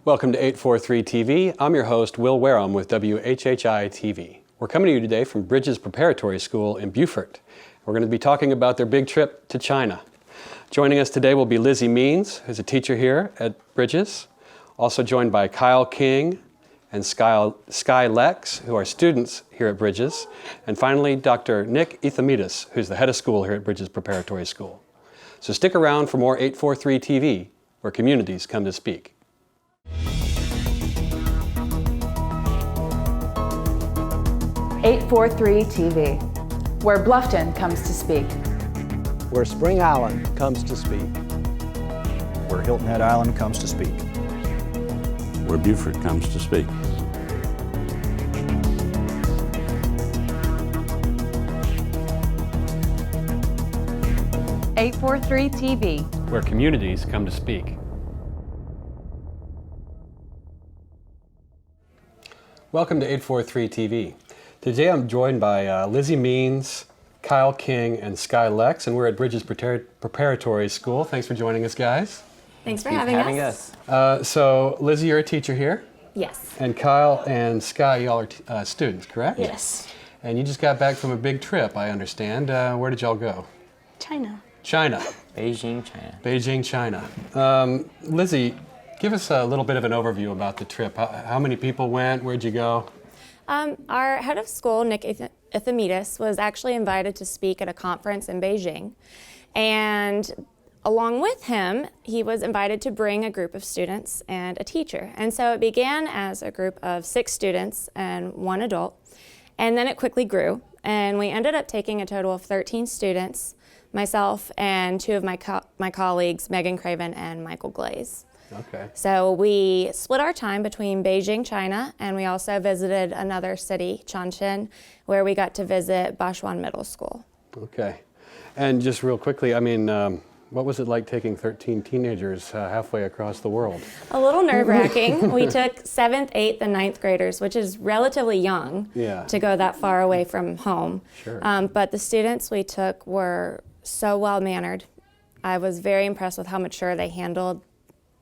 Welcome to 843 TV. I'm your host, Will Wareham with WHHI-TV. We're coming to you today from Bridges Preparatory School in Beaufort. We're going to be talking about their big trip to China. Joining us today will be Lizzie Means, who's a teacher here at Bridges, also joined by Kyle King and Sky Lex, who are students here at Bridges, and finally Dr. Nick Ethamitis, who's the head of school here at Bridges Preparatory School. So stick around for more 843 TV, where communities come to speak. 843 TV, where Bluffton comes to speak. Where Spring Island comes to speak. Where Hilton Head Island comes to speak. Where Beaufort comes to speak. .843 TV, where communities come to speak. Welcome to 843 TV. Today I'm joined by Lizzie Means, Kyle King, and Sky Lex, and we're at Bridges Preparatory School. Thanks for joining us, guys. Thanks for having us. So Lizzie, you're a teacher here? Yes. And Kyle and Sky, y'all are students, correct? Yes. And you just got back from a big trip, I understand. Where did y'all go? China. China. Beijing, China. Beijing, China. Lizzie, give us a little bit of an overview about the trip. How many people went? Where'd you go? Our head of school, Nick Ethamitis, was actually invited to speak at a conference in Beijing. And along with him, he was invited to bring a group of students and a teacher. And so it began as a group of 6 students and 1 adult. And then it quickly grew. And we ended up taking a total of 13 students, myself and 2 of my colleagues, Megan Craven and Michael Glaze. Okay. So we split our time between Beijing, China, and we also visited another city, Chongqing, where we got to visit Bashuan Middle School. Okay. And just real quickly, I mean, what was it like taking 13 teenagers halfway across the world? A little nerve-wracking. We took 7th, 8th, and 9th graders, which is relatively young to go that far away from home. Sure. But the students we took were so well-mannered. I was very impressed with how mature they handled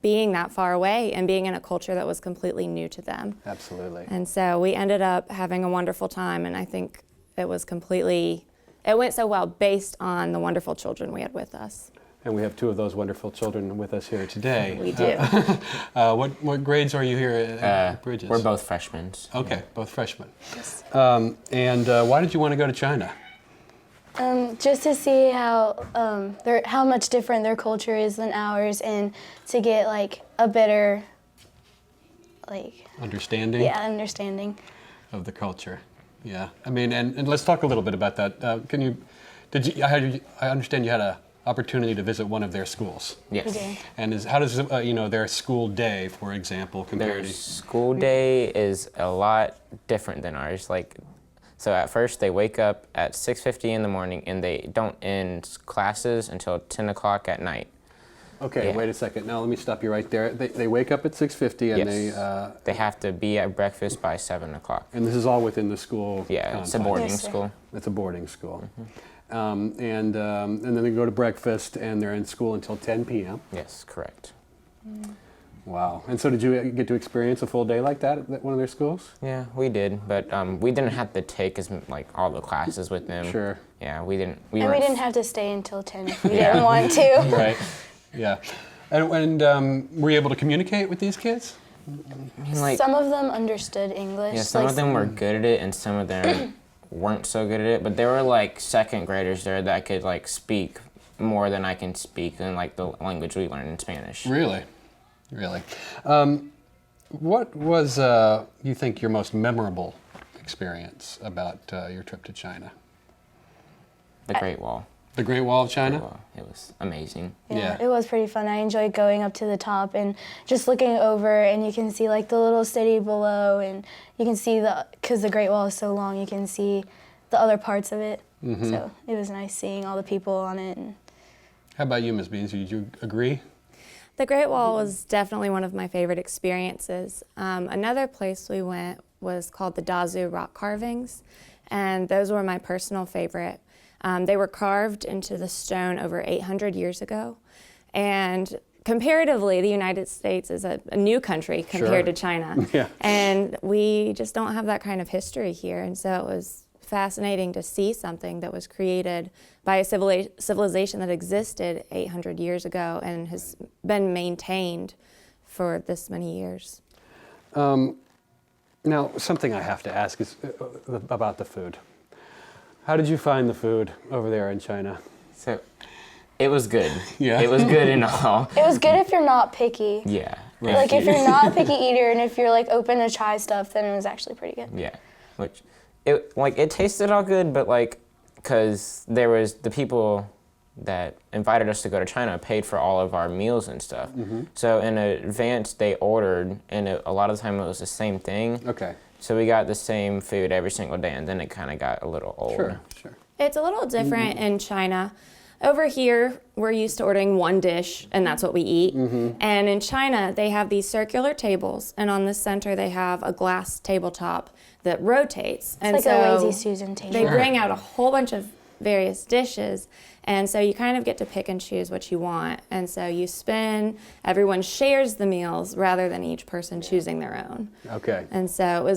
being that far away and being in a culture that was completely new to them. Absolutely. And so we ended up having a wonderful time, and I think it went so well based on the wonderful children we had with us. And we have 2 of those wonderful children with us here today. We do. What grades are you here at Bridges? We're both freshmen. Okay, both freshmen. Yes. And why did you want to go to China? Just to see how much different their culture is than ours, and to get like a better understanding. Yeah, understanding of the culture. Yeah, I mean, and let's talk a little bit about that. I understand you had an opportunity to visit one of their schools. Yes. We did. And how does their school day, for example, compare Their to? school day is a lot different than ours. So at first they wake up at 6:50 in the morning and they don't end classes until 10 o'clock at night. Okay, Yeah. Wait a second. Now let me stop you right there. They wake up at 6:50 and Yes. They have to be at breakfast by 7 o'clock. and this is all within the school. Yeah, it's a confines. boarding Yes, sir. school. It's a boarding school. And then they go to breakfast and they're in school until 10 p.m. Yes, correct. Wow. And so did you get to experience a full day like that at one of their schools? Yeah, we did, but we didn't have to take all the classes with them. Sure. Yeah, we didn't. and we didn't have to stay until 10 if we didn't want to. Right. Yeah. And were you able to communicate with these kids? Some of them understood English. Yeah, some of them were good at it, and some of them weren't so good at it. But there were second graders there that could speak more than I can speak, and the language we learned in Spanish. Really? Really. What was, you think, your most memorable experience about your trip to China? The Great Wall. The Great Wall of China? Well, it was amazing. Yeah. It was pretty fun. I enjoyed going up to the top and just looking over, and you can see the little city below, and you can see because the Great Wall is so long, you can see the other parts of it. Mm-hmm. So it was nice seeing all the people on it. And How about you, Ms. Beans? Did you agree? The Great Wall was definitely one of my favorite experiences. Another place we went was called the Dazu rock carvings, and those were my personal favorite. They were carved into the stone over 800 years ago, and comparatively, the United States is a new country compared to China. Yeah. And we just don't have that kind of history here. And so it was fascinating to see something that was created by a civilization that existed 800 years ago and has been maintained for this many years. Now, something I have to ask is about the food. How did you find the food over there in China? So it was good. Yeah. It was good and all. It was good if you're not picky. Yeah. Like if you're not a picky eater and if you're like open to try stuff, then it was actually pretty good. Yeah. Which, it tasted all good, but like, because there was the people that invited us to go to China paid for all of our meals and stuff. So in advance they ordered, and a lot of the time it was the same thing. Okay. So we got the same food every single day, and then it kind of got a little old. Sure. It's a little different in China. Over here, we're used to ordering one dish, and that's what we eat. And in China, they have these circular tables, and on the center, they have a glass tabletop that rotates. It's like a Lazy Susan table. They bring out a whole bunch of various dishes, and so you kind of get to pick and choose what you want. And so you spin, everyone shares the meals rather than each person choosing their own. Okay. And so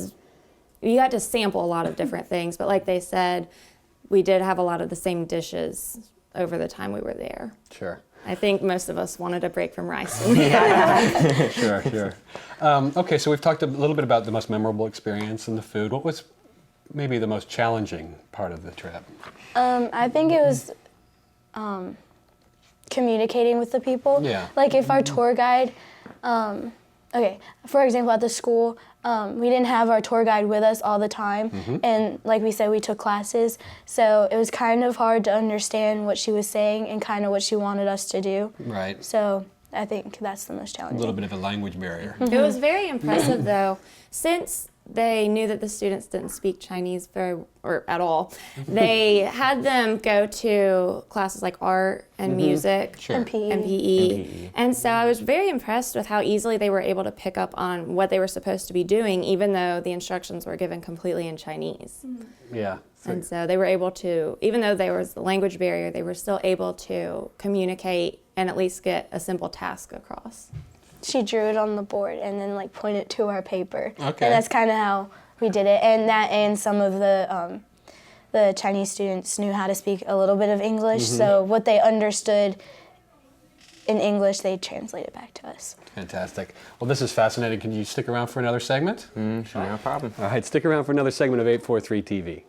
you got to sample a lot of different things, but like they said, we did have a lot of the same dishes over the time we were there. Sure. I think most of us wanted a break from rice when we got back. Sure. Okay, so we've talked a little bit about the most memorable experience and the food. What was maybe the most challenging part of the trip? I think it was communicating with the people. Yeah. Like if our tour guide, okay, for example, at the school, we didn't have our tour guide with us all the time. And like we said, we took classes. So it was kind of hard to understand what she was saying and kind of what she wanted us to do. Right. So I think that's the most A challenging. little bit of a language barrier. It was very impressive though, since they knew that the students didn't speak Chinese at all. They had them go to classes like art and music And PE. and PE. And so I was very impressed with how easily they were able to pick up on what they were supposed to be doing, even though the instructions were given completely in Chinese. Yeah. And so they were able to, even though there was the language barrier, they were still able to communicate and at least get a simple task across. She drew it on the board and then like pointed to our paper. Okay. And that's kind of how we did it. And some of the Chinese students knew how to speak a little bit of English. So what they understood in English, they translated back to us. Fantastic. Well, this is fascinating. Can you stick around for another segment? Sure, no problem. All right, stick around for another segment of 843 TV.